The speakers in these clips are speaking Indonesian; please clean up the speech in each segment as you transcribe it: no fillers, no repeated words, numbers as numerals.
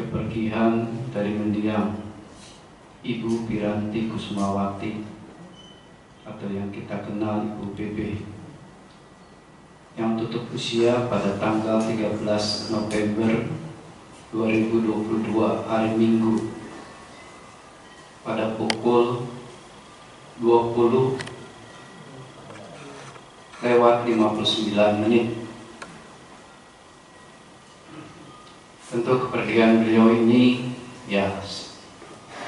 kepergian dari mendiang Ibu Piranti Kusumawati atau yang kita kenal Ibu BB yang tutup usia pada tanggal 13 November 2022 hari Minggu pada pukul 20:59. Tentu kepergian beliau ini ya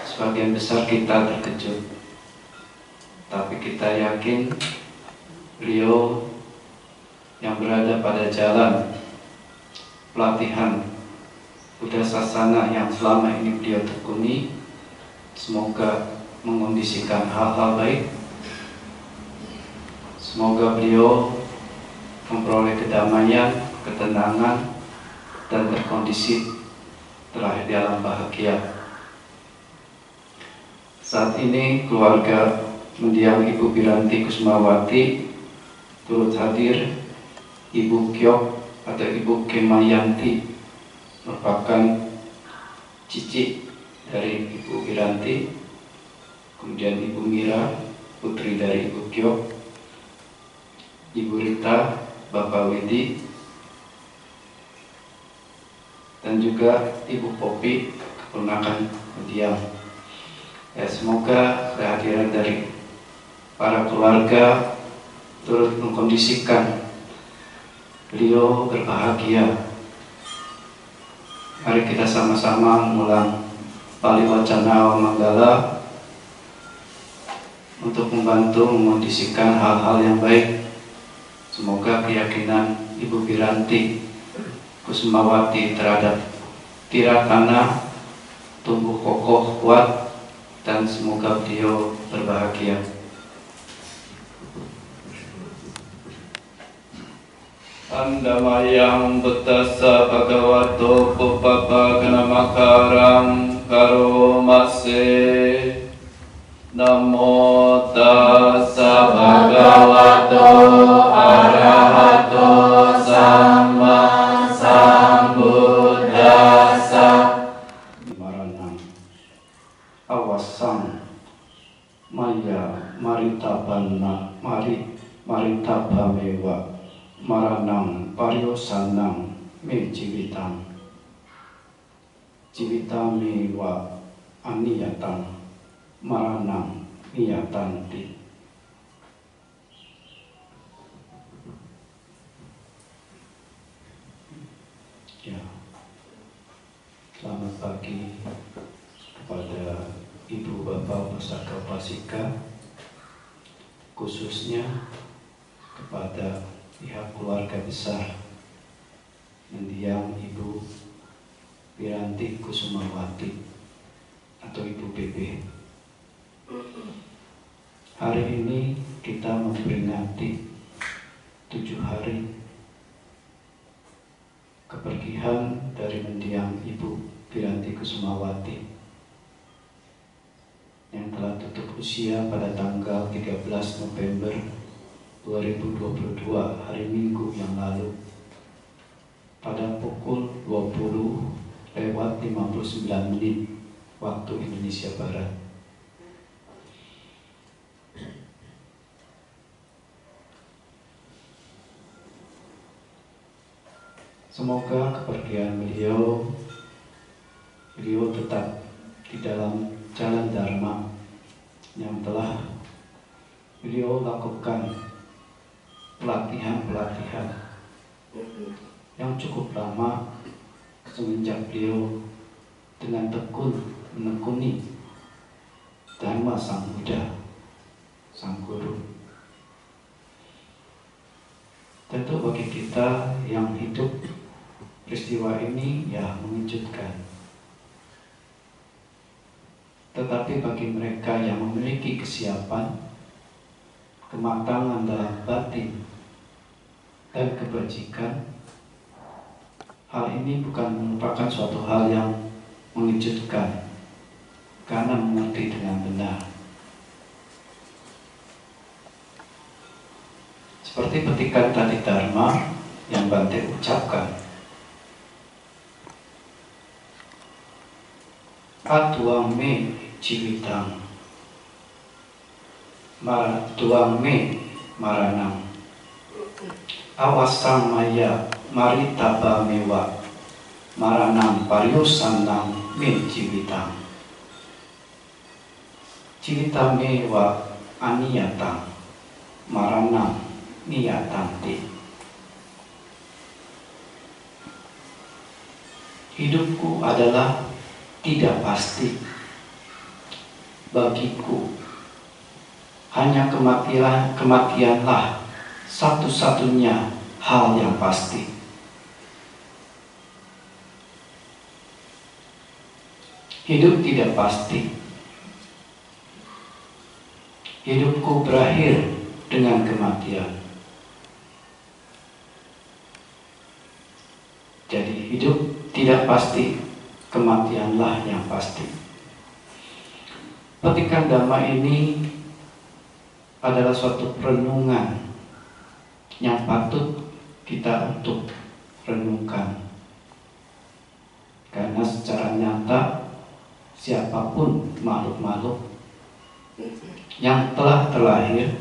sebagian besar kita terkejut, tapi kita yakin beliau yang berada pada jalan pelatihan Buddha Sasana yang selama ini beliau tekuni, semoga mengondisikan hal-hal baik. Semoga beliau memperoleh kedamaian, ketenangan, dan terkondisi terakhir di alam bahagia. Saat ini keluarga mendiang Ibu Piranti Kusumawati turut hadir Ibu Kyok atau Ibu Kemayanti, merupakan cici dari Ibu Piranti, kemudian Ibu Mira, putri dari Ibu Kyok, Ibu Rita, Bapak Widi, dan juga Ibu Popi, keponakan mendiang. Ya, semoga kehadiran dari para keluarga turut mengkondisikan beliau berbahagia. Mari kita sama-sama mengulang Pali Wacana Manggala untuk membantu mengkondisikan hal-hal yang baik. Semoga keyakinan Ibu Piranti Kusumawati terhadap Tiratana tumbuh kokoh kuat, dan semoga beliau berbahagia. Andamayang Buddhasa Bhagavato Puppapa Makaram Karomase. Namo tassa Bhagavato Arahato Sama Sambuddhasa. Maranang awasang maya maritabana maritabamewa maranang paryosanang me jiwitang jiwitamewa aniyatang maranang niyatanti. Ya, selamat pagi kepada Ibu Bapak Pusaka Pasika, khususnya kepada pihak keluarga besar mendiang Ibu Piranti Kusumawati atau Ibu BB. Hari ini kita memperingati 7 hari kepergian dari mendiang Ibu Piranti Kusumawati yang telah tutup usia pada tanggal 13 November 2022 hari Minggu yang lalu pada pukul 20:59 waktu Indonesia Barat. Semoga kepergian beliau tetap di dalam jalan Dharma yang telah beliau lakukan pelatihan yang cukup lama semenjak beliau dengan tekun menekuni Dharma Sang Buddha, Sang Guru. Tentu bagi kita yang hidup peristiwa ini ya mengejutkan. Tetapi bagi mereka yang memiliki kesiapan, kematangan dalam batin, dan kebajikan, hal ini bukan merupakan suatu hal yang mengejutkan karena mengerti dengan benar. Seperti petikan tadi Dharma yang Bante ucapkan, Atuang me ciwitang, tuang me maranang, awasang maya maritaba mewa, maranang pariusandang me ciwitang. Ciwita mewa aniyatang, maranang niyatang te. Hidupku adalah tidak pasti. Bagiku hanya kematianlah satu-satunya hal yang pasti. Hidup tidak pasti. Hidupku berakhir dengan kematian. Jadi hidup tidak pasti, kematianlah yang pasti. Petikan Dhamma ini adalah suatu renungan yang patut kita untuk renungkan. Karena secara nyata siapapun makhluk-makhluk yang telah terlahir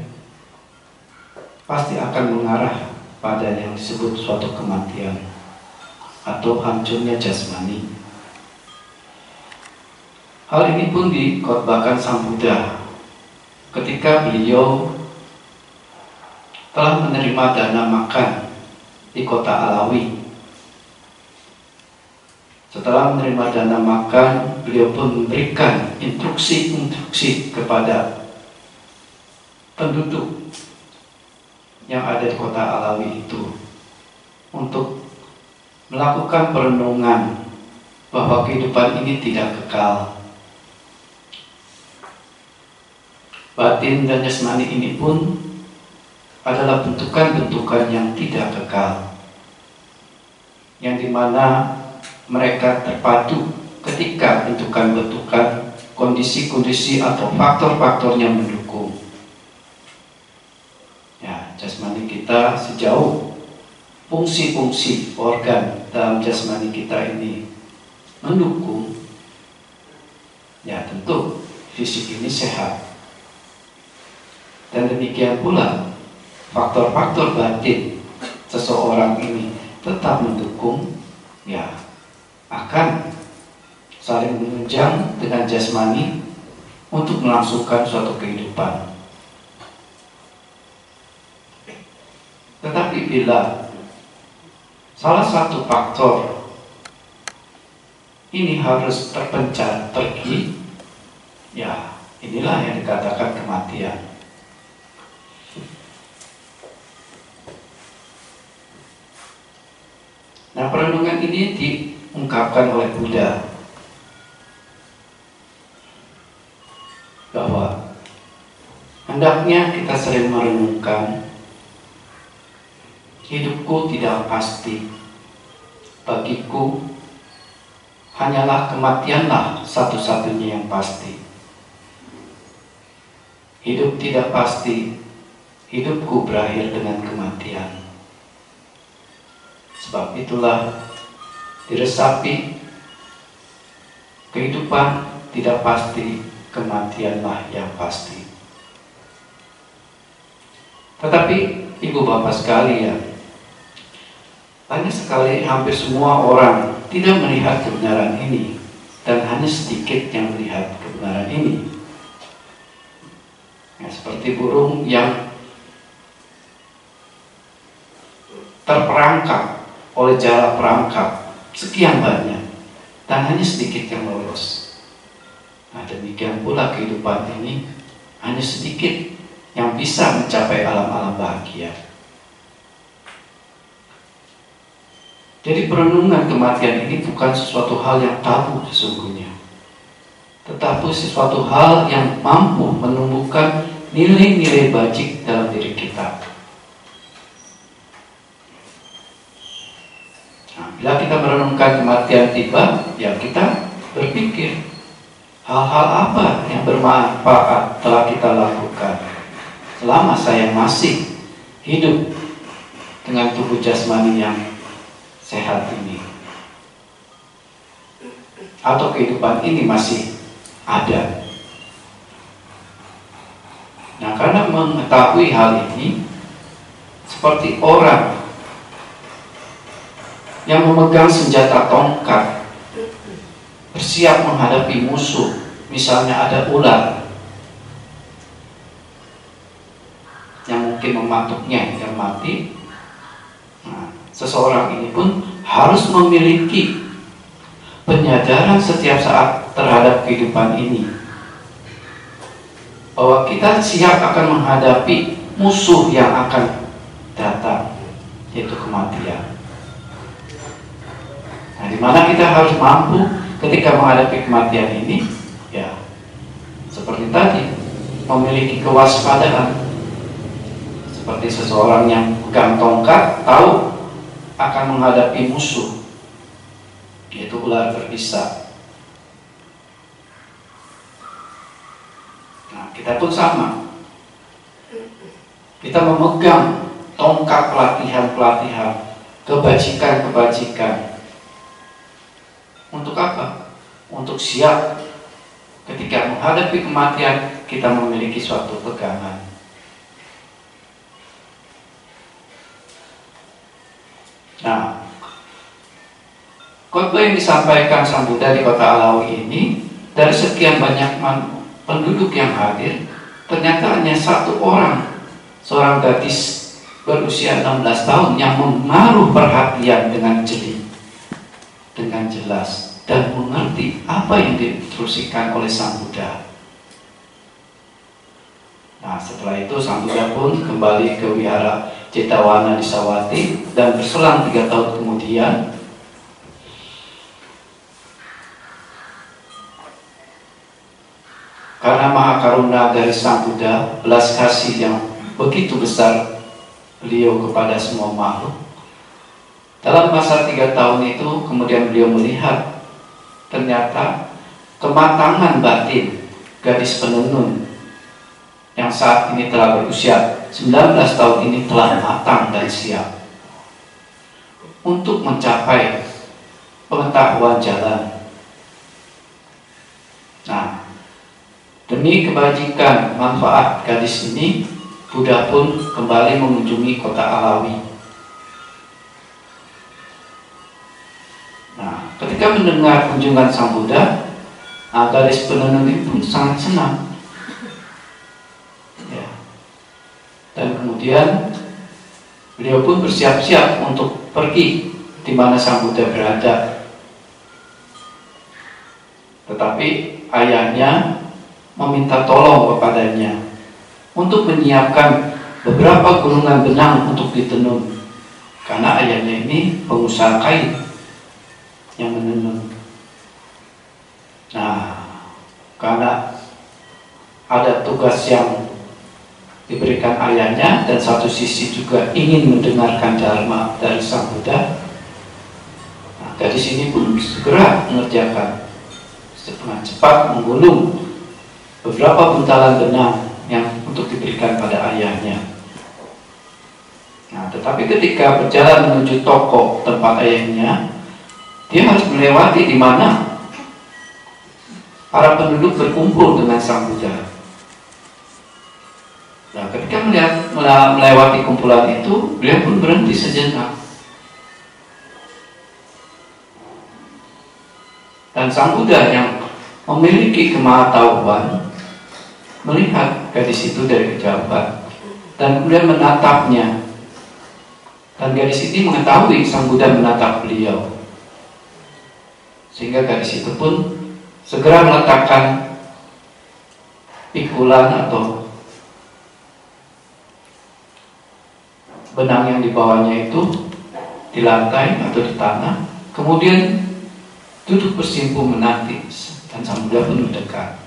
pasti akan mengarah pada yang disebut suatu kematian atau hancurnya jasmani. Hal ini pun dikhotbahkan Sang Buddha ketika beliau telah menerima dana makan di kota Alawi. Setelah menerima dana makan, beliau pun memberikan instruksi kepada penduduk yang ada di kota Alawi itu untuk melakukan perenungan bahwa kehidupan ini tidak kekal. Batin dan jasmani ini pun adalah bentukan-bentukan yang tidak kekal, yang dimana mereka terpadu ketika bentukan-bentukan, kondisi-kondisi atau faktor-faktornya mendukung. Ya, jasmani kita sejauh fungsi-fungsi organ dalam jasmani kita ini mendukung, ya tentu fisik ini sehat. Dan demikian pula faktor-faktor batin seseorang ini tetap mendukung, ya akan saling menunjang dengan jasmani untuk melangsungkan suatu kehidupan. Tetapi bila salah satu faktor ini harus terpencar, pergi, ya inilah yang dikatakan kematian. Nah, perenungan ini diungkapkan oleh Buddha bahwa hendaknya kita sering merenungkan hidupku tidak pasti. Bagiku hanyalah kematianlah satu-satunya yang pasti. Hidup tidak pasti, hidupku berakhir dengan kematian. Sebab itulah diresapi kehidupan tidak pasti, kematianlah yang pasti. Tetapi ibu bapak sekalian, banyak sekali, hampir semua orang tidak melihat kebenaran ini, dan hanya sedikit yang melihat kebenaran ini. Ya, seperti burung yang terperangkap oleh jala perangkap sekian banyak dan hanya sedikit yang lolos. Nah, demikian pula kehidupan ini, hanya sedikit yang bisa mencapai alam-alam bahagia. Jadi perenungan kematian ini bukan sesuatu hal yang tabu sesungguhnya, tetapi sesuatu hal yang mampu menumbuhkan nilai-nilai bajik dalam diri kita. Bila kita merenungkan kematian tiba, ya kita berpikir hal-hal apa yang bermanfaat telah kita lakukan selama saya masih hidup dengan tubuh jasmani yang sehat ini. atau kehidupan ini masih ada. Nah, karena mengetahui hal ini, seperti orang yang memegang senjata tongkat, bersiap menghadapi musuh, misalnya ada ular yang mungkin mematuknya yang mati. Nah, seseorang ini pun harus memiliki penyadaran setiap saat terhadap kehidupan ini, bahwa kita siap akan menghadapi musuh yang akan datang, yaitu kematian. Nah, dimana kita harus mampu ketika menghadapi kematian ini, ya seperti tadi, memiliki kewaspadaan, seperti seseorang yang pegang tongkat tahu akan menghadapi musuh, yaitu ular berbisa. Nah, kita pun sama. Kita memegang tongkat pelatihan-pelatihan, kebajikan-kebajikan. Untuk apa? Untuk siap ketika menghadapi kematian, kita memiliki suatu pegangan. Nah, khotbah yang disampaikan Sang Buddha di kota Alawi ini, dari sekian banyak penduduk yang hadir, ternyata hanya satu orang, seorang gadis berusia 16 tahun yang menaruh perhatian dengan jeli, dengan jelas, dan mengerti apa yang diterusikan oleh Sang Buddha. Nah, setelah itu Sang Buddha pun kembali ke wihara Cetawana di Sawati, dan berselang 3 tahun kemudian karena maha karuna dari Sang Buddha, belas kasih yang begitu besar beliau kepada semua makhluk, dalam masa 3 tahun itu kemudian beliau melihat ternyata kematangan batin gadis penenun yang saat ini telah berusia 19 tahun ini telah matang dan siap untuk mencapai pengetahuan jalan. Nah, demi kebajikan manfaat gadis ini, Buddha pun kembali mengunjungi kota Alawi. Nah, ketika mendengar kunjungan Sang Buddha, gadis penenun itu pun sangat senang. Dan kemudian beliau pun bersiap-siap untuk pergi di mana Sang Buddha berada. Tetapi ayahnya meminta tolong kepadanya untuk menyiapkan beberapa gulungan benang untuk ditenun, karena ayahnya ini pengusaha kain yang menenun. Nah, karena ada tugas yang diberikan ayahnya, dan satu sisi juga ingin mendengarkan dharma dari Sang Buddha, nah, gadis ini pun segera mengerjakan dengan cepat, menggulung beberapa buntalan benang yang untuk diberikan pada ayahnya. Nah, tetapi ketika berjalan menuju toko tempat ayahnya, dia harus melewati di mana para penduduk berkumpul dengan Sang Buddha. Nah, ketika melewati kumpulan itu, beliau pun berhenti sejenak. Dan Sang Buddha yang memiliki kemahatauan melihat gadis itu dari kejauhan dan kemudian menatapnya. Dan gadis ini mengetahui Sang Buddha menatap beliau, sehingga gadis itu pun segera meletakkan pikulan atau benang yang dibawanya itu di lantai atau di tanah, kemudian duduk bersimpuh menanti, dan Sang Buddha pun mendekat.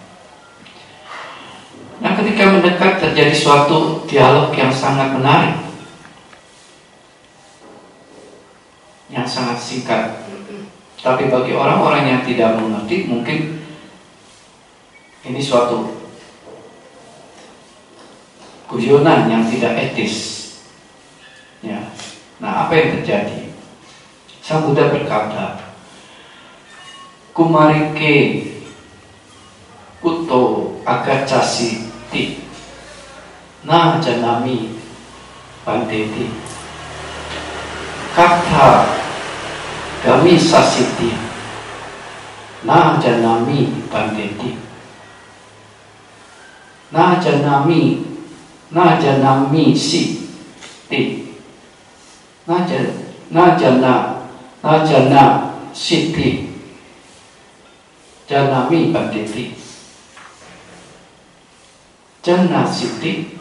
Nah, ketika mendekat terjadi suatu dialog yang sangat menarik, yang sangat singkat, tapi bagi orang-orang yang tidak mengerti mungkin ini suatu guyonan yang tidak etis. Ya. Nah, apa yang terjadi? Sang Buddha berkata, kumarike kuto agacasi ti na janami bandeti kata kami sasiti na janami bandeti na janami si ti na jana siti janami bandeti jana siti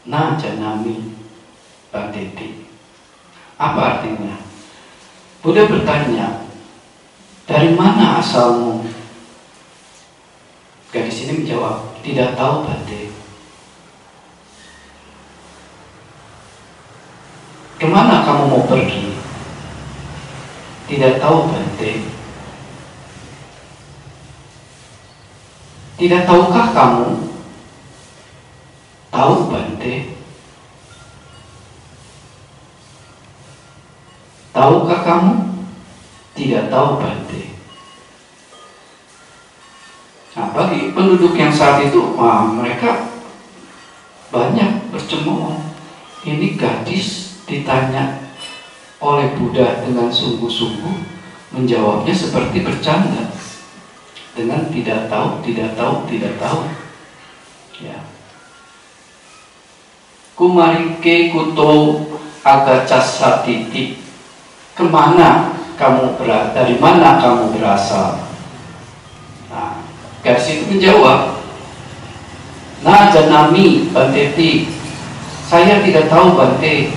na janami bandeti. Apa artinya? Buddha bertanya, dari mana asalmu? Gadis ini menjawab, tidak tahu Bante. Kemana kamu mau pergi? Tidak tahu Bante. Tidak tahukah kamu? Tahu Bante. Tahukah kamu? Tidak tahu Bante. Nah, bagi penduduk yang saat itu, mereka banyak bercemooh. Ini gadis ditanya oleh Buddha dengan sungguh-sungguh, menjawabnya seperti bercanda dengan tidak tahu, tidak tahu, tidak tahu. Ya. Kumarike kuto agacasatiti. Kemana kamu berasal? Dari mana kamu berasal? Nah, gadis itu menjawab, na janami bandeti. Saya tidak tahu Bante.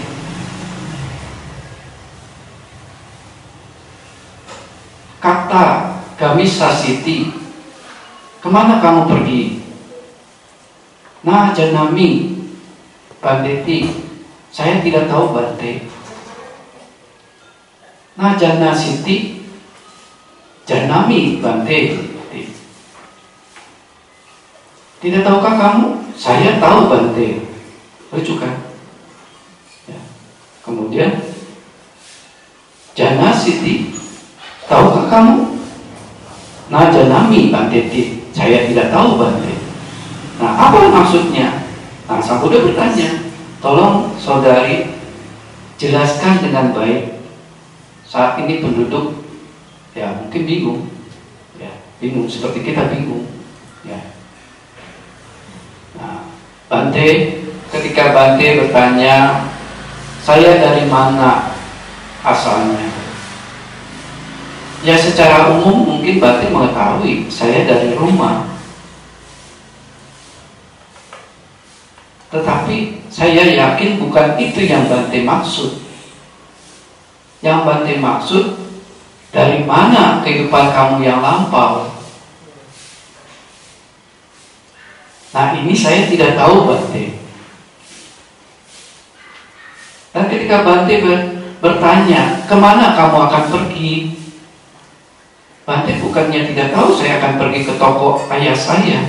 Kata kami sasiti. Kemana kamu pergi? Na janami bandeti. Saya tidak tahu Bante. Nah jana siti janami Bante. Tidak tahukah kamu? Saya tahu Bante. Lucu kan? Ya. Kemudian jana siti, tahukah kamu? Nah janami Bante. Saya tidak tahu Bante. Nah apa maksudnya? Nah Sang Buddha bertanya, tolong saudari jelaskan dengan baik. Saat ini penduduk ya mungkin bingung, ya bingung seperti kita bingung, ya. Nah, Bante, ketika Bante bertanya, saya dari mana asalnya? Ya secara umum mungkin Bante mengetahui saya dari rumah, tetapi saya yakin bukan itu yang Bante maksud. Yang Bante maksud, dari mana kehidupan kamu yang lampau? Nah ini saya tidak tahu Bante. Dan ketika Bante bertanya, kemana kamu akan pergi? Bante bukannya tidak tahu saya akan pergi ke toko ayah saya,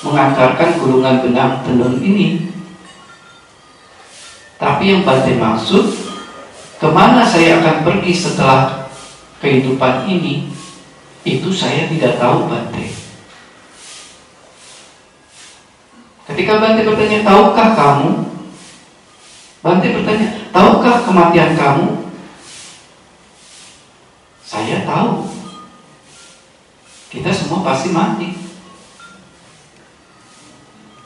mengantarkan gulungan benang tenun ini. Tapi yang Bante maksud, kemana saya akan pergi setelah kehidupan ini, itu saya tidak tahu Bante. Ketika Bante bertanya, tahukah kamu? Bante bertanya, tahukah kematian kamu? Saya tahu. Kita semua pasti mati.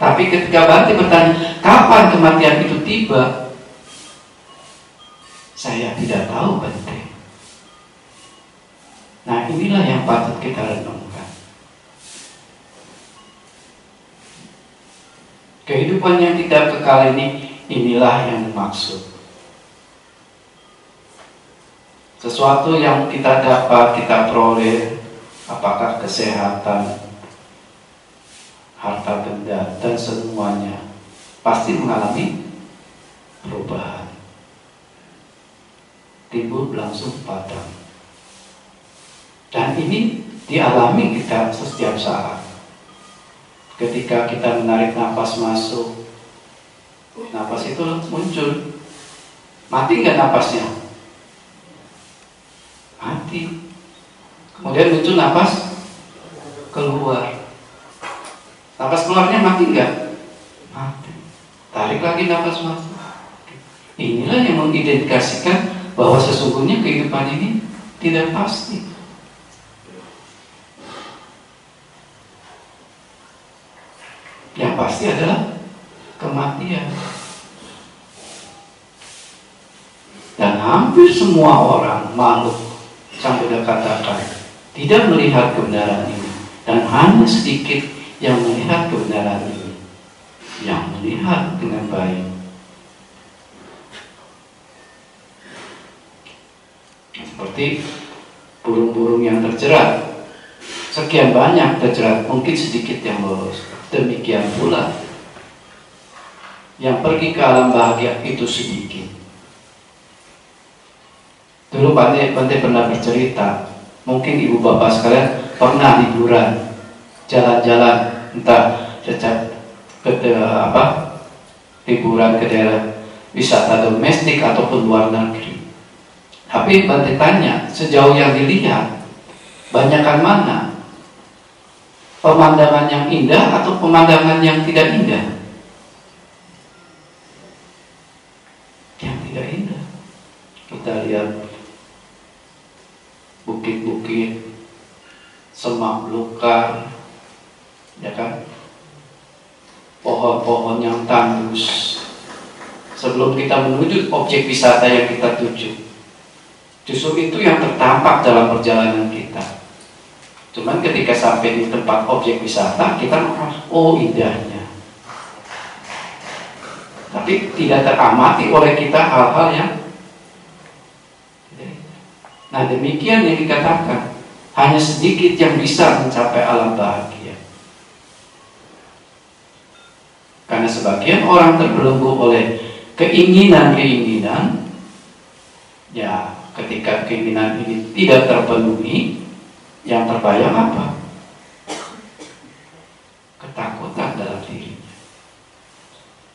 Tapi ketika Bante bertanya, kapan kematian itu tiba? Saya tidak tahu Bante. Nah inilah yang patut kita renungkan. Kehidupan yang tidak kekal ini, inilah yang dimaksud. Sesuatu yang kita dapat, kita peroleh, apakah kesehatan, harta benda, dan semuanya pasti mengalami perubahan. Timbul langsung padam. Dan ini dialami kita setiap saat. Ketika kita menarik napas masuk, napas itu muncul. Mati nggak napasnya? Mati. Kemudian muncul napas keluar. Napas keluarnya mati nggak? Mati. Tarik lagi napas masuk. Inilah yang mengidentifikasikan bahwa sesungguhnya kehidupan ini tidak pasti. Yang pasti adalah kematian. Dan hampir semua orang, makhluk, sampai sudah katakan, tidak melihat kebenaran ini. Dan hanya sedikit yang melihat kebenaran ini, yang melihat dengan baik. Seperti burung-burung yang terjerat, sekian banyak terjerat, mungkin sedikit yang lolos. Demikian pula yang pergi ke alam bahagia itu sedikit. Dulu Bante pernah bercerita, mungkin ibu bapak sekalian pernah liburan, jalan-jalan, entah liburan ke daerah wisata domestik ataupun luar negeri. Tapi Bante tanya, sejauh yang dilihat, banyakkan mana? Pemandangan yang indah atau pemandangan yang tidak indah? Yang tidak indah. Kita lihat bukit-bukit, semak belukar, ya kan? Pohon-pohon yang tandus. Sebelum kita menuju objek wisata yang kita tuju, justru itu yang tertampak dalam perjalanan kita. Cuman ketika sampai di tempat objek wisata, kita merasa, oh indahnya. Tapi tidak teramati oleh kita hal-hal yang. Nah demikian yang dikatakan, hanya sedikit yang bisa mencapai alam bahagia. Karena sebagian orang terbelenggu oleh keinginan-keinginan, ya ketika keinginan ini tidak terpenuhi, yang terbayang apa? Ketakutan dalam dirinya.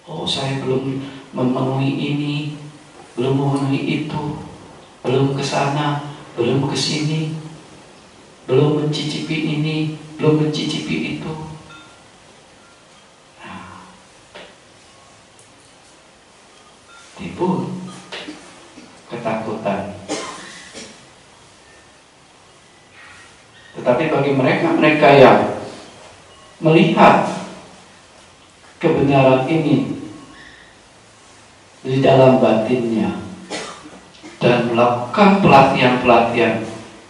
Oh, saya belum memenuhi ini, belum memenuhi itu, belum ke sana, belum ke sini, belum mencicipi ini, belum mencicipi itu. Nah, timbul ketakutan. Tetapi bagi mereka yang melihat kebenaran ini di dalam batinnya dan melakukan pelatihan-pelatihan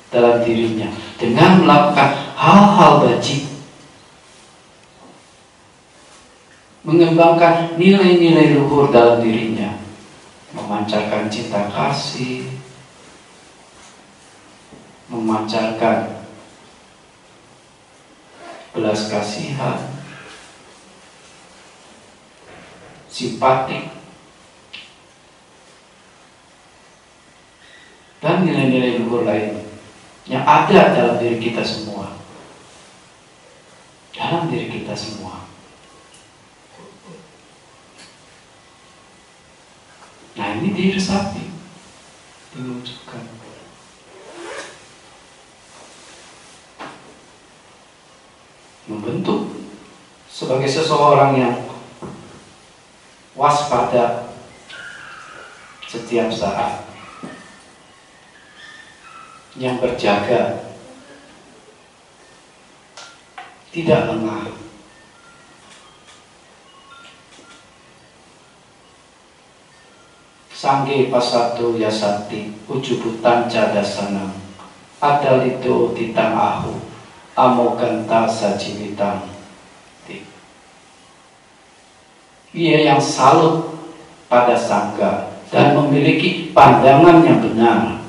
dalam dirinya dengan melakukan hal-hal bajik, mengembangkan nilai-nilai luhur dalam dirinya, memancarkan cinta kasih, memancarkan belas kasihan, simpatik, dan nilai-nilai luhur lain yang ada dalam diri kita semua. Dalam diri kita semua. Nah ini diresapi, diwujudkan. Membentuk sebagai seseorang yang waspada setiap saat, yang berjaga, tidak lengah. Sangge pasatu yasati ujubutan cadasanam adalito titang ahu amoganta sajiwitang. Ia yang salut pada sangga dan memiliki pandangan yang benar.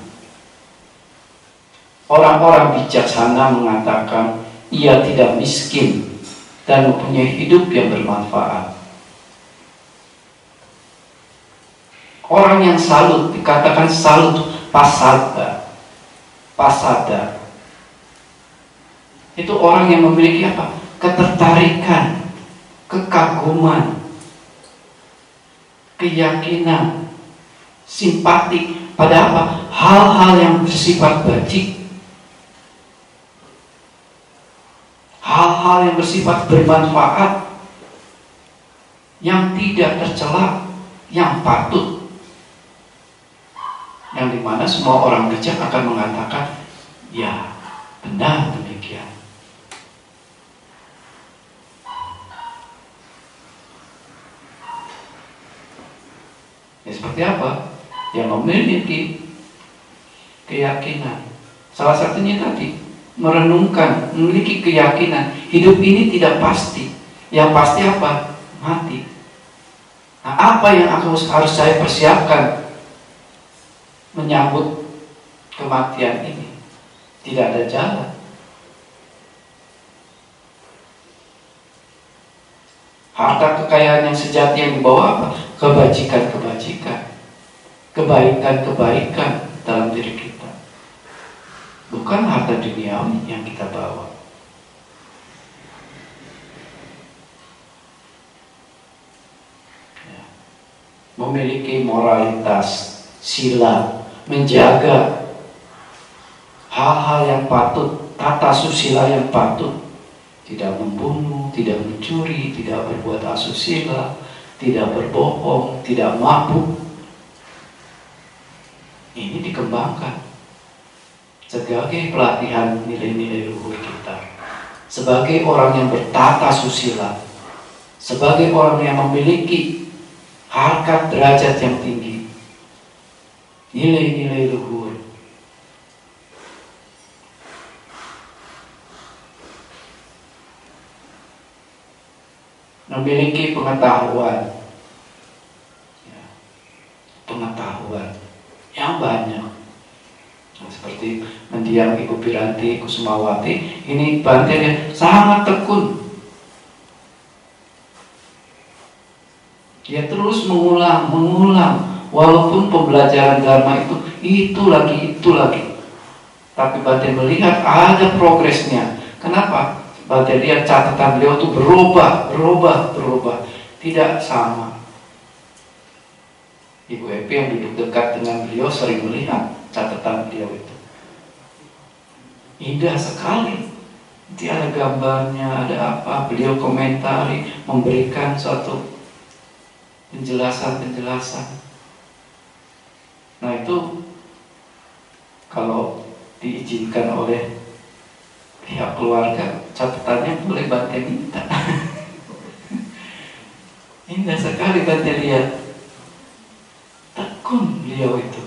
Orang-orang bijaksana mengatakan ia tidak miskin dan mempunyai hidup yang bermanfaat. Orang yang salut dikatakan salut pasada. Pasada itu orang yang memiliki apa? Ketertarikan, kekaguman, keyakinan, simpatik pada apa? Hal-hal yang bersifat bajik, hal-hal yang bersifat bermanfaat, yang tidak tercela, yang patut, yang dimana semua orang bijak akan mengatakan, ya benar demikian. Ya seperti apa? Yang memiliki keyakinan. Salah satunya tadi, merenungkan, memiliki keyakinan hidup ini tidak pasti. Yang pasti apa? Mati. Nah, apa yang harus saya persiapkan menyambut kematian ini? Tidak ada jalan. Harta kekayaan yang sejati yang dibawa apa? Kebajikan-kebajikan, kebaikan-kebaikan dalam diri kita. Bukan harta duniawi yang kita bawa. Ya. Memiliki moralitas, sila, menjaga hal-hal yang patut, tata susila yang patut. Tidak membunuh, tidak mencuri, tidak berbuat asusila, tidak berbohong, tidak mabuk. Ini dikembangkan sebagai pelatihan nilai-nilai luhur kita, sebagai orang yang bertata susila, sebagai orang yang memiliki harkat derajat yang tinggi, nilai-nilai luhur. Memiliki pengetahuan, ya, pengetahuan yang banyak. Nah, seperti mendiang Ibu Piranti Kusumawati, ini Bante sangat tekun. Dia terus mengulang, walaupun pembelajaran Dharma itu lagi. Tapi Bante melihat ada progresnya. Kenapa? Bante lihat catatan beliau itu berubah. Tidak sama. Ibu Epi yang duduk dekat dengan beliau sering melihat catatan beliau itu. Indah sekali. Nanti ada gambarnya, ada apa, beliau komentari, memberikan suatu penjelasan. Nah itu kalau diizinkan oleh pihak keluarga, catatannya boleh Bante minta. Indah sekali Bante lihat. Tekun beliau itu.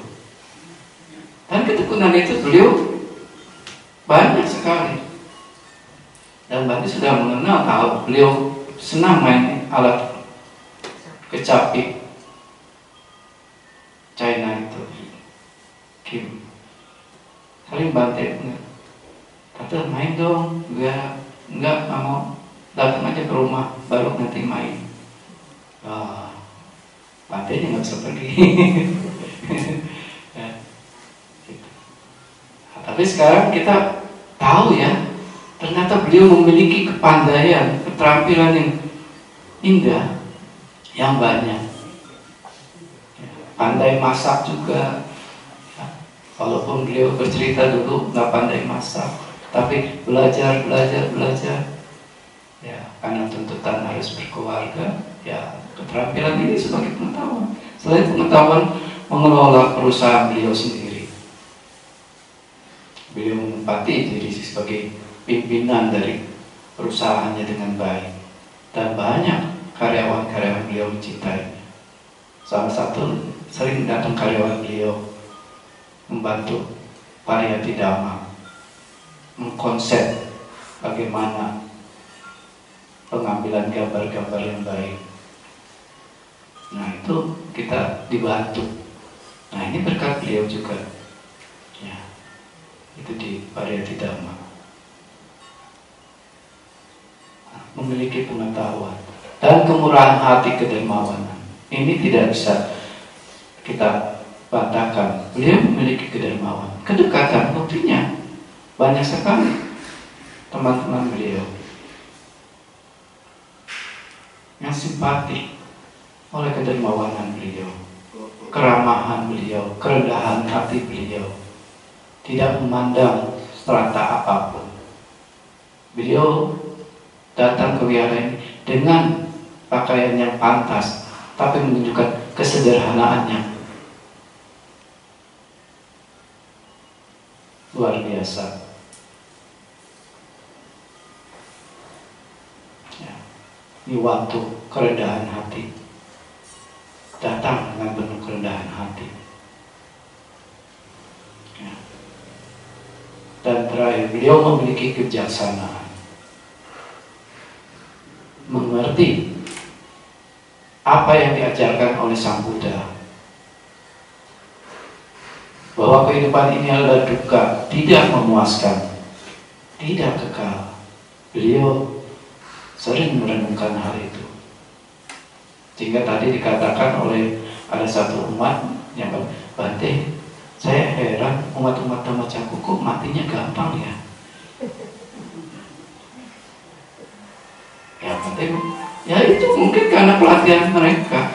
Dan ketekunan itu beliau banyak sekali. Dan Bante sudah mengenal, tahu beliau senang main alat kecapi China itu, Kim. Sering Bante Tante main dong, enggak mau, datang aja ke rumah, baru nanti main. Bante nggak bisa pergi. Ya, gitu. Nah, tapi sekarang kita tahu ya, ternyata beliau memiliki kepandaian, keterampilan yang indah, yang banyak. Pandai masak juga. Walaupun beliau bercerita dulu nggak pandai masak, tapi belajar. Ya, karena tuntutan harus berkeluarga, ya keterampilan ini sebagai pengetahuan. Selain pengetahuan mengelola perusahaan beliau sendiri, beliau menempati diri sebagai pimpinan dari perusahaannya dengan baik, dan banyak karyawan-karyawan beliau mencintai. Salah satu sering datang karyawan beliau membantu Pariyati Dhamma mengkonsep bagaimana pengambilan gambar-gambar yang baik. Nah itu kita dibantu. Nah ini berkat beliau juga. Ya, itu di Pariyati Dhamma. Memiliki pengetahuan dan kemurahan hati, kedermawanan. Ini tidak bisa kita bantahkan. Beliau memiliki kedermawanan, kedekatan, buktinya banyak sekali teman-teman beliau yang simpati oleh kedermawanan beliau, keramahan beliau, kerendahan hati beliau, tidak memandang strata apapun. Beliau datang ke wihara ini dengan pakaian yang pantas, tapi menunjukkan kesederhanaannya. Luar biasa. Ya. Ini waktu kerendahan hati. Datang dengan penuh kerendahan hati. Ya. Dan terakhir, beliau memiliki kebijaksanaan, mengerti apa yang diajarkan oleh Sang Buddha, bahwa kehidupan ini adalah duka, tidak memuaskan, tidak kekal. Beliau sering merenungkan hal itu. Sehingga tadi dikatakan oleh ada satu umat yang Bante, saya heran umat-umat Dhammacakku kok matinya gampang ya. Ya Bante, ya itu mungkin karena pelatihan mereka.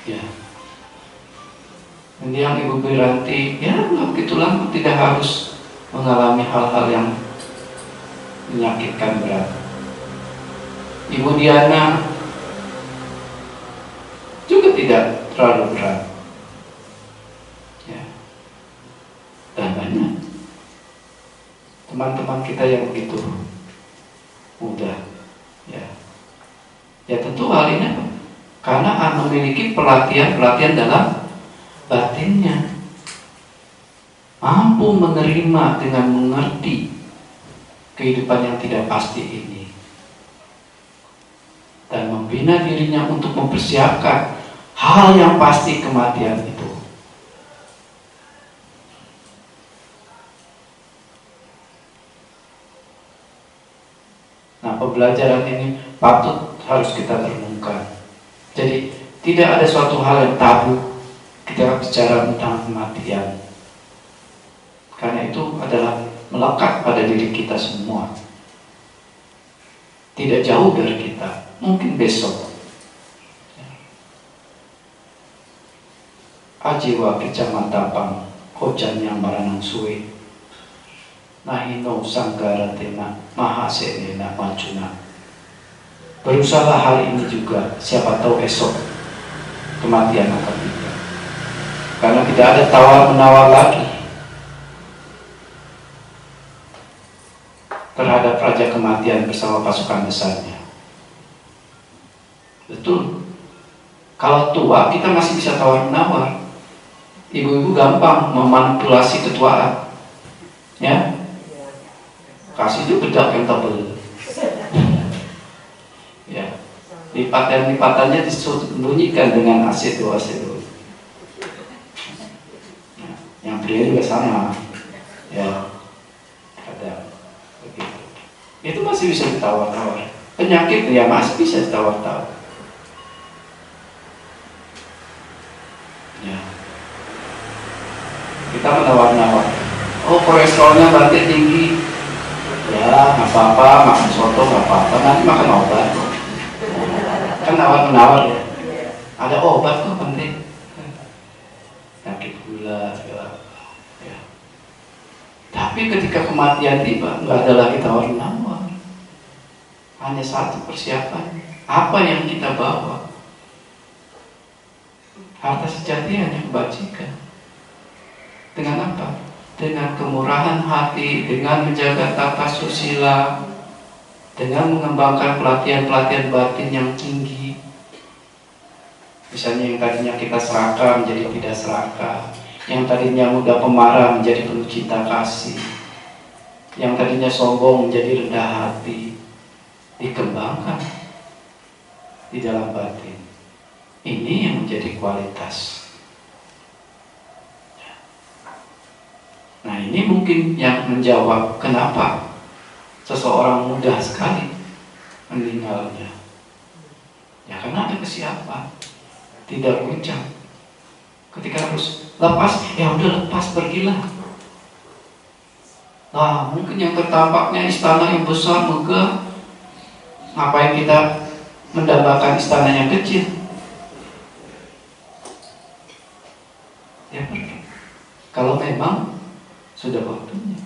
Ya. Dan yang Ibu Biranti, ya nggak begitu lama, tidak harus mengalami hal-hal yang menyakitkan berat. Ibu Diana juga tidak terlalu berat. Ya. Dan banyak teman-teman kita yang begitu mudah. Ya, ya tentu hal ini apa? Karena memiliki pelatihan dalam batinnya, mampu menerima dengan mengerti kehidupan yang tidak pasti ini, dan membina dirinya untuk mempersiapkan hal yang pasti, kematian itu. Nah, pembelajaran ini patut harus kita renungkan. Jadi tidak ada suatu hal yang tabu kita bicara tentang kematian, karena itu adalah melekat pada diri kita semua, tidak jauh dari kita. Mungkin besok ajiwa kecamatapang kojan yang maranang suwe nahino sanggaratena mahasenena macuna. Berusaha hal ini juga, siapa tahu esok kematian akan tiba. Karena tidak ada tawar-menawar lagi terhadap Raja Kematian bersama pasukan besarnya. Betul. Kalau tua kita masih bisa tawar-menawar. Ibu-ibu gampang memanipulasi ketuaan. Ya, kasih itu bedak yang tebal. Ya, lipatan-lipatannya disembunyikan dengan asedo. Yang pria juga sama, ya, ada begitu. Itu masih bisa ditawar-tawar. Penyakit ya masih bisa ditawar-tawar. Ya, kita menawar-nawar. Oh, kolesterolnya berarti tinggi. Ya, nggak apa-apa, makan soto nggak apa-apa, nanti makan obat. Kan nawar-menawar ya. Ada obat kok penting. Sakit gula segala. Ya. Tapi ketika kematian tiba, nggak ada lagi tawar-menawar. Hanya satu persiapan. Apa yang kita bawa? Harta sejati hanya kebajikan. Dengan apa? Dengan kemurahan hati, dengan menjaga tata susila, dengan mengembangkan pelatihan-pelatihan batin yang tinggi. Misalnya yang tadinya kita serakah menjadi tidak serakah, yang tadinya mudah pemarah menjadi penuh cinta kasih, yang tadinya sombong menjadi rendah hati, dikembangkan di dalam batin. Ini yang menjadi kualitas. Nah, ini mungkin yang menjawab kenapa seseorang mudah sekali meninggalnya. Ya karena ada kesiapan, tidak goncang. Ketika harus lepas, ya udah lepas, pergilah. Nah, mungkin yang tertampaknya istana yang besar, megah. Ngapain kita mendambakan istana yang kecil? Ya pergi. Kalau memang sudah waktunya.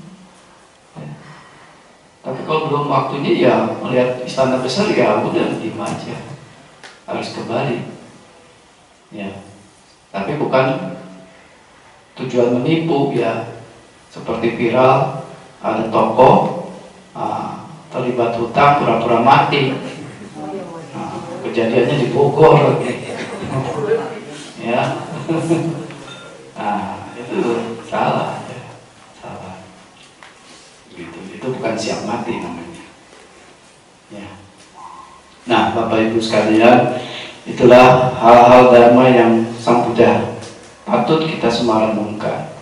Ya. Tapi kalau belum waktunya ya melihat istana besar ya udah diem aja, harus kembali. Ya, tapi bukan tujuan menipu ya, seperti viral ada toko terlibat hutang pura-pura mati. Kejadiannya di Bogor ya. Nah itu salah ya. Salah gitu. Itu bukan siap mati namanya ya. Nah Bapak Ibu sekalian, itulah hal-hal dharma yang Sang Buddha patut kita semua renungkan,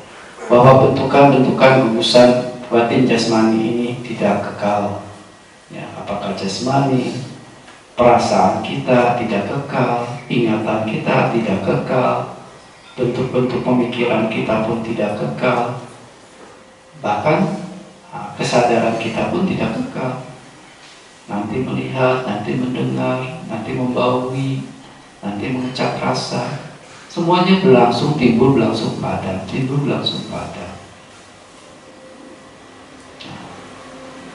bahwa bentukan-bentukan gugusan batin jasmani ini tidak kekal ya. Apakah jasmani, perasaan kita tidak kekal, ingatan kita tidak kekal, bentuk-bentuk pemikiran kita pun tidak kekal, bahkan kesadaran kita pun tidak kekal. Nanti melihat, nanti mendengar, nanti membaui, nanti mengecap rasa, semuanya berlangsung, timbul, berlangsung, padam, timbul, berlangsung, padam.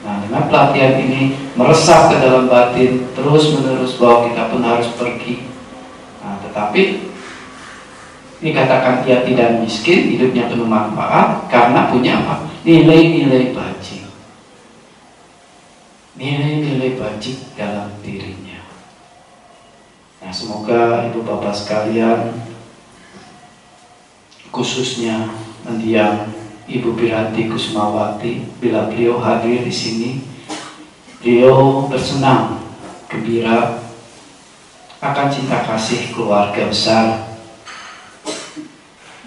Nah, dengan pelatihan ini meresap ke dalam batin terus menerus, bahwa kita pun harus pergi. Nah, tetapi ini katakan ia tidak miskin, hidupnya penuh manfaat karena punya apa? Nilai-nilai bajik. Nilai-nilai bajik dalam dirinya. Nah, semoga Ibu Bapak sekalian, khususnya mendiang Ibu Piranti Kusumawati, bila beliau hadir di sini, beliau bersenang, gembira akan cinta kasih keluarga besar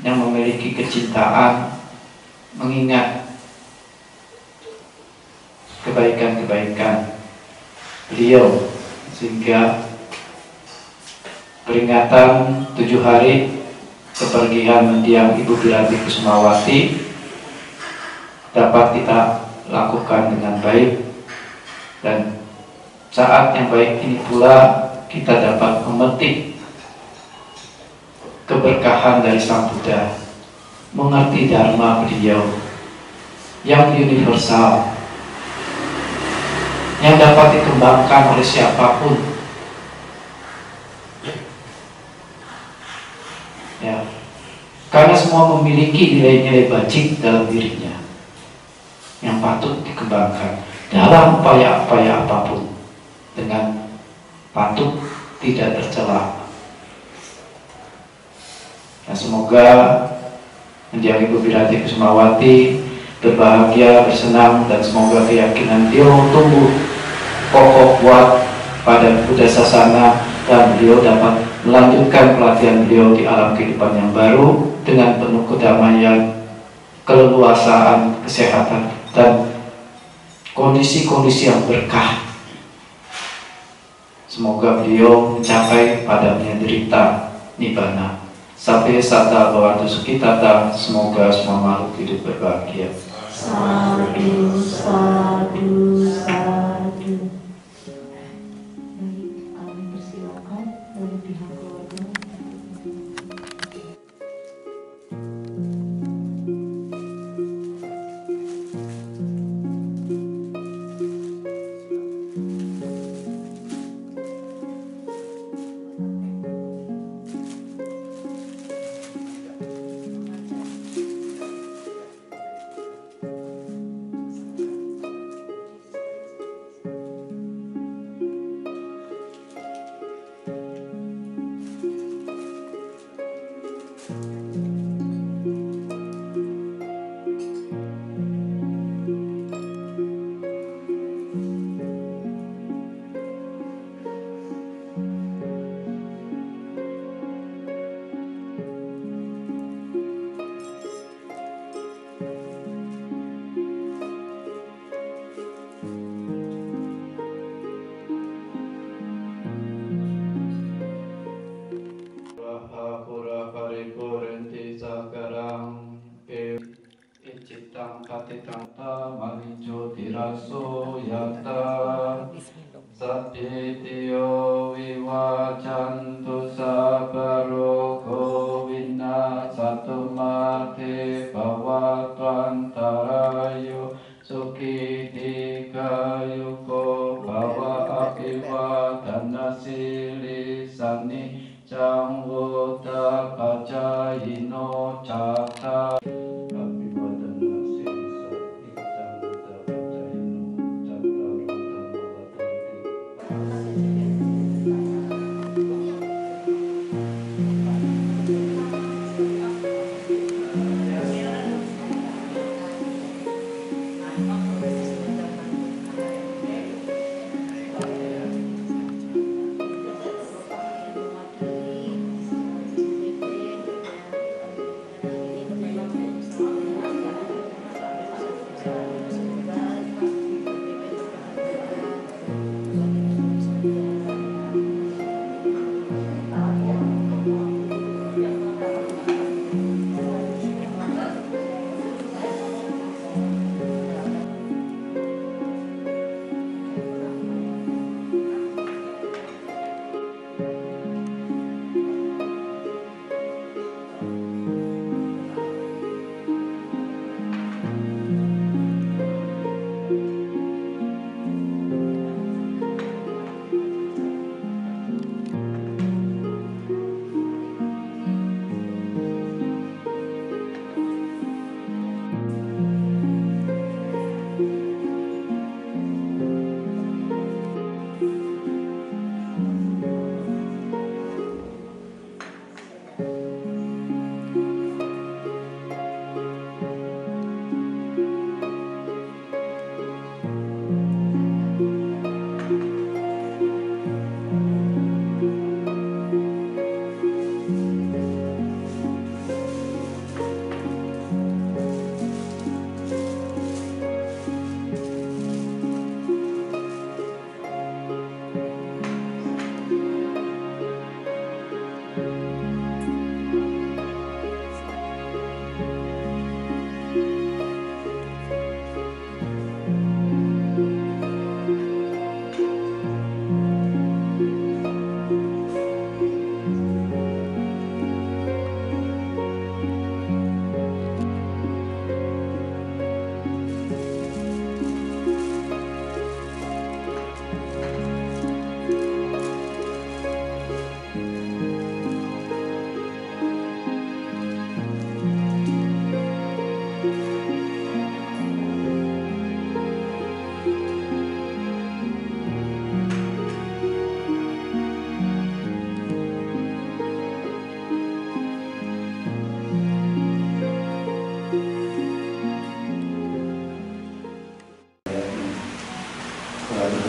yang memiliki kecintaan, mengingat kebaikan-kebaikan beliau, sehingga peringatan 7 hari kepergian mendiang Ibu Piranti Kusumawati dapat kita lakukan dengan baik, dan saat yang baik ini pula kita dapat memetik keberkahan dari Sang Buddha, mengerti dharma beliau yang universal, yang dapat dikembangkan oleh siapapun ya, karena semua memiliki nilai-nilai bajik dalam dirinya yang patut dikembangkan dalam upaya-upaya apapun, dengan patut tidak tercela. Nah, semoga mendiang Ibu Piranti Kusumawati berbahagia, bersenang, dan semoga keyakinan beliau tumbuh kokoh kuat pada Buddha Sasana, dan beliau dapat melanjutkan pelatihan beliau di alam kehidupan yang baru dengan penuh kedamaian, keleluasaan, kesehatan, dan kondisi-kondisi yang berkah. Semoga beliau mencapai padamnya derita nibbana. Sampai satta bhavantu sukhitata, semoga semua makhluk hidup berbahagia. Sadu, sadu, sadu. Kami persilakan dari pihak keluarga. Patitanta manijo tiraso yata sappitiyo vivacantu sabaroko vinasatu mate bhavatantarayo sukhidika Dino Caca Apiwadana Sisa Iksan Tapacayino Cakarutan Malatanti.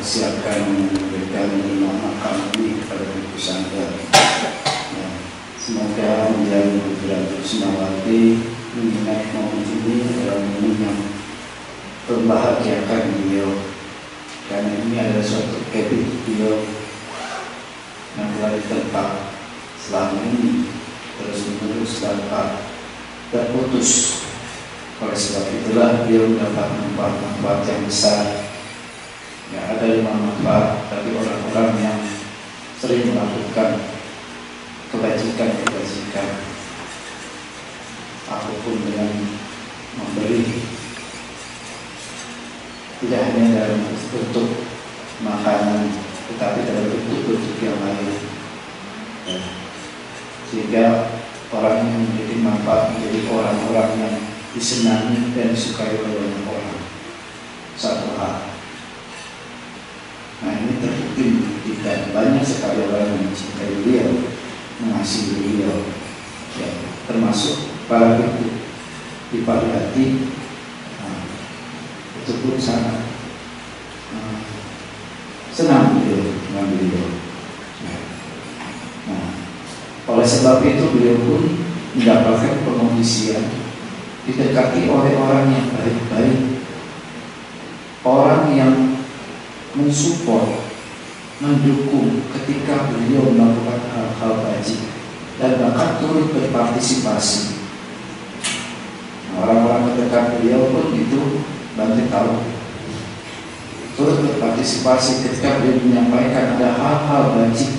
Siapkan memberikan imam makam ini kepada Ibu Sangga. Ya, semoga menjadi beberapa Semawati mengingat momen ini adalah momen yang membahagiakan beliau, karena ini adalah suatu kebit beliau yang telah diterpa selama ini terus menerus tanpa terputus. Oleh sebab itulah beliau mendapat manfaat yang besar. Ya, ada lima manfaat bagi orang-orang yang sering melakukan kebajikan, apapun dengan memberi, tidak hanya dalam bentuk makanan, tetapi dalam bentuk-bentuk yang lain. Ya, sehingga orang yang menjadi manfaat menjadi orang-orang yang disenangi dan disukai oleh banyak orang. Satu hal. Nah, ini terbukti membuktikan banyak sekali orang yang mencintai beliau, mengasihi beliau, ya, termasuk para ibu di Pariati. Nah, itu pun sangat senang beliau dengan beliau. Nah, oleh sebab itu beliau pun mendapatkan pengondisian, didekati oleh orang yang baik-baik, orang yang mensupport, mendukung ketika beliau melakukan hal-hal baik dan bahkan turut berpartisipasi. Orang-orang terdekat beliau pun itu bantu tahu, turut berpartisipasi ketika beliau menyampaikan ada hal-hal baik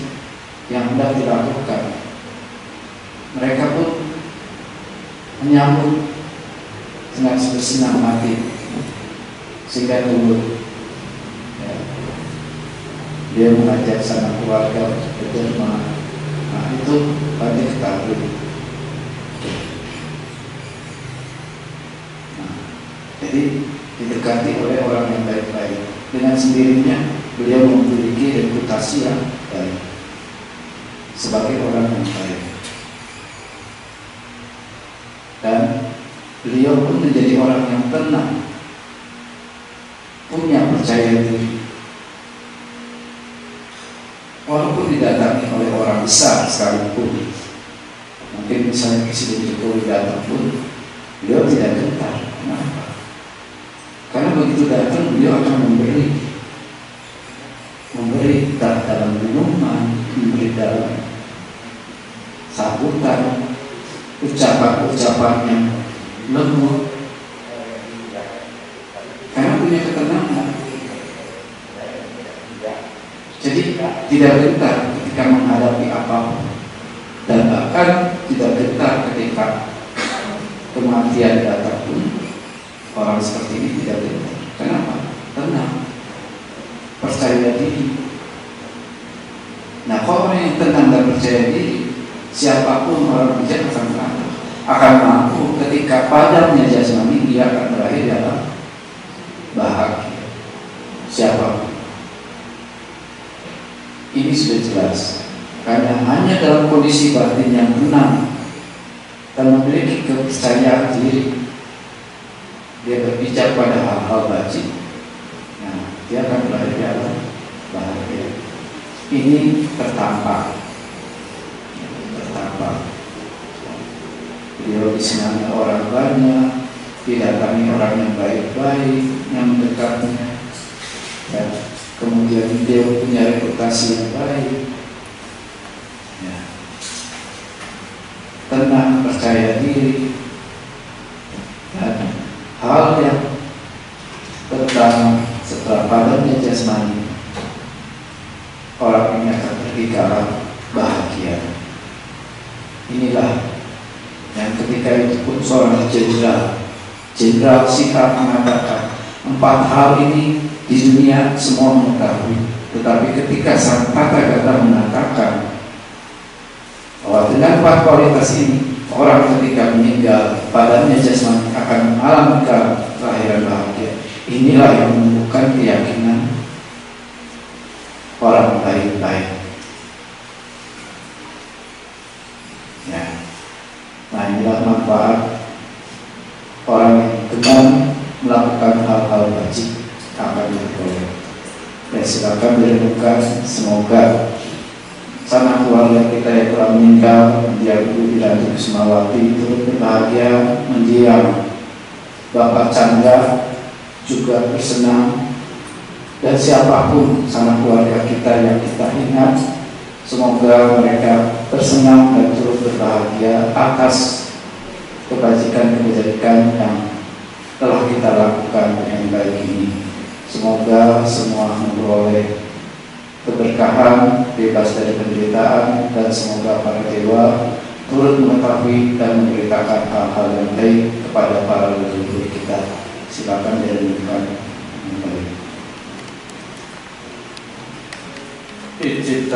yang hendak dilakukan. Mereka pun menyambut dengan bersenang hati sehingga turut. Dia mengajak sama keluarga untuk berderma. Nah, itu banyak ketahui. Jadi didekati oleh orang yang baik-baik. Dengan sendirinya beliau memiliki reputasi yang baik sebagai orang yang baik. Dan beliau pun menjadi orang yang tenang, punya percaya diri. Walaupun didatangi oleh orang besar sekalipun, mungkin misalnya Presiden Jokowi datang pun, beliau tidak gentar. Kenapa? Karena begitu datang beliau akan memberi dalam minuman, memberi dalam sambutan, ucapan-ucapan yang lembut, karena punya ketenangan. Jadi tidak gentar ketika menghadapi apapun, dan bahkan tidak gentar ketika kematian datang pun. Orang seperti ini tidak gentar. Kenapa? Tenang, percaya diri. Nah, kalau orang yang tenang dan percaya diri, siapapun orang bijak akan mampu ketika padamnya jasmani, dia akan berakhir dalam bahagia. Siapapun. Ini sudah jelas. Karena hanya dalam kondisi batin yang tenang dan memiliki kepercayaan diri, dia berbicara pada hal-hal baik. Nah, dia akan berakhir dalam bahagia. Ini tertampak. Beliau disenangi orang banyak, didatangi orang yang baik-baik, yang mendekatnya. Ya, kemudian beliau punya reputasi yang baik. Ya. Tenang, percaya diri. Dan hal yang pertama setelah padamnya jasmani, orang ini akan pergi ke alam bahagia. Inilah yang ketika itu pun seorang jenderal Sikap mengatakan 4 hal ini di dunia semua mengetahui, tetapi ketika sang Tathagata mengatakan bahwa dengan 4 kualitas ini orang ketika meninggal padamnya jasmani akan mengalami kelahiran bahagia. Inilah yang menumbuhkan keyakinan orang baik-baik. Ya. Nah, inilah manfaat orang yang gemar melakukan hal-hal baik akan diperoleh. Ya, silakan direnungkan. Semoga sanak keluarga kita yang telah meninggal, mendiang Ibu Wiranti Kusumawati turut berbahagia, mendiang Bapak Chandra juga bersenang, dan siapapun sanak keluarga kita yang kita ingat, semoga mereka bersenang dan turut berbahagia atas kebajikan-kebajikan yang telah kita lakukan dengan baik ini. Semoga semua memperoleh keberkahan, bebas dari penderitaan, dan semoga para dewa turut mengetahui dan memberitakan hal-hal yang baik kepada para leluhur kita. Silakan direnungkan kembali. Ijit